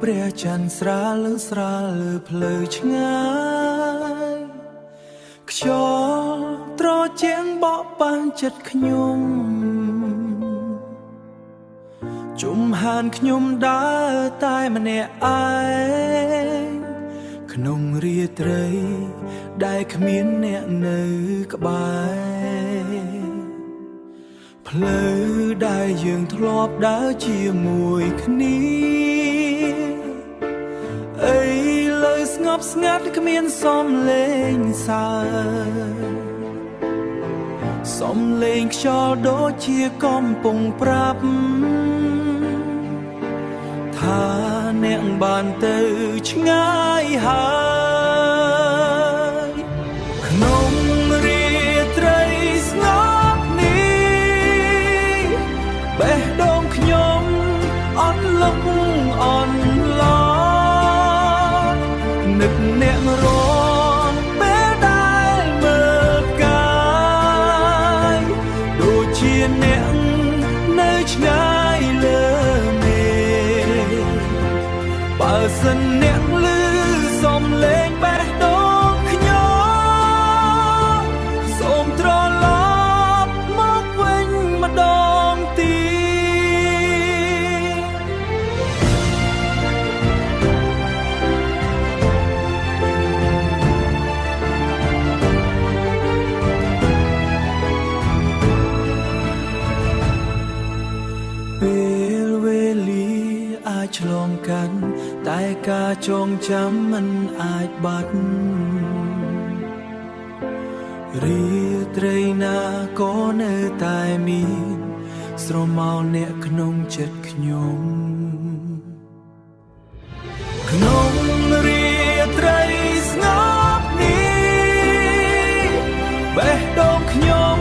ព្រះច័ន្ទស្រាលស្រាលលើផ្លូវឆ្ងាយខ្យល់ត្រជាក់បក់ប៉ះចិត្តខ្ញុំជុំហានខ្ញុំដើរតែម្នាក់ឯងក្នុងរាត្រីដែលគ្មានអ្នកនៅក្បែរផ្លូវដែលយើងធ្លាប់ដើរជាមួយគ្នាអីលើស្ងប់ស្ងាត់គ្មានសំឡេងសើសំឡេងខ្យល់ដូចជាកំពុងប្រាប់ថាអ្នកបានទៅឆ្ងាយហើយក្នុងរាត្រីស្ងប់នេះបេះដូងខ្ញុំអន់លុកអន់ឡងនឹកអ្នករងពេលដែលមើលកាយដូចជាអ្នកនៅឆ្ងាយលើមេបើសិនអ្នកឮសំឡេងបេះដូងខ្ញុំសូមត្រឡប់មកវិញម្ដងទៀតពេលវេលាអាចឆ្លងកាន់តែការចងចាំមិនអាចបាត់រាត្រីណាក៏នៅតែមានស្រមោលអ្នកក្នុងចិត្តខ្ញុំក្នុងរាត្រីស្ងប់នេះបេះដូងខ្ញុំ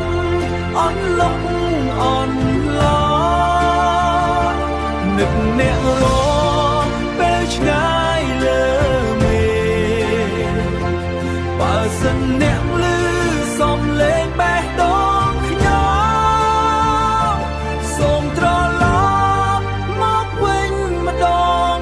អន់លុកអន់ឡងនឹកអ្នករងពេលឆ្ងាយលើមេបើសិនអ្នកឮសំឡេងបេះដូងខ្ញុំសូមត្រឡប់មកវិញម្ដង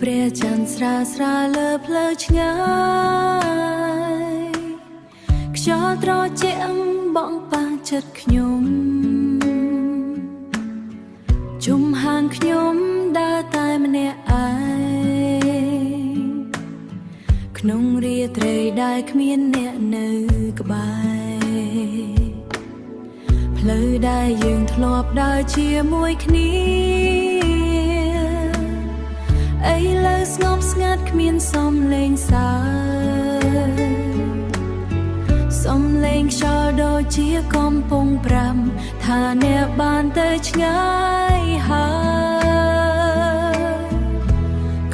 ព្រះច័ន្ទស្រាលស្រាលលើផ្លូវឆ្ងាយខ្យល់ត្រជាក់បងប៉ះចិត្តខ្ញុំជុំហានខ្ញុំដើរតែម្នាក់ឯងក្នុងរាត្រីដែលគ្មានអ្នកនៅក្បែរផ្លូវដែលយើងធ្លាប់ដើរជាមួយគ្នាអីលើស្ងប់ស្ងាត់គ្មានសំឡេងសើសំឡេងខ្យល់ដូចជាកំពុងប្រាប់ថាអ្នកបានទៅឆ្ងាយហើយ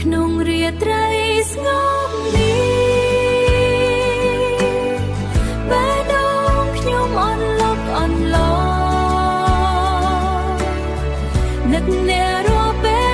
ក្នុងរាត្រីស្ងប់នេះបេះដូងខ្ញុំអន់លុកអន់ឡងនឹកអ្នករាល់ពេល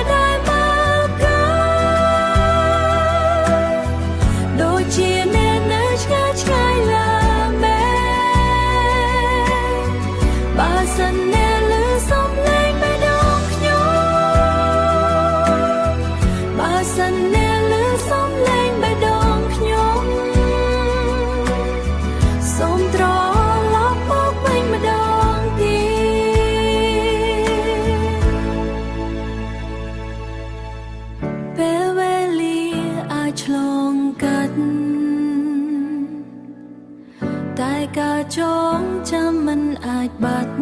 ការចងចាំមិនអាចបាត់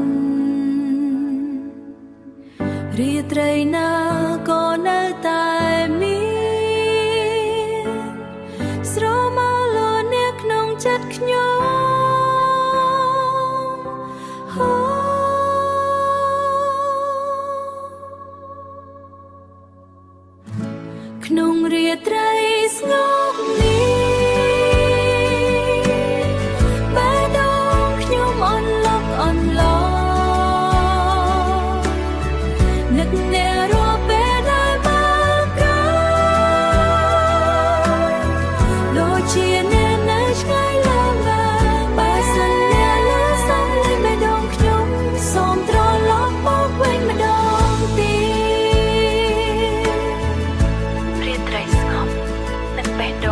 រាត្រីណាក៏នៅតែមានស្រមោលអ្នកក្នុងចិត្តខ្ញុំក្នុងរាត្រីស្ងប់នេះបេះដូងខ្ញុំអន់លុក ត្រីស្ងប់និងបេះដូង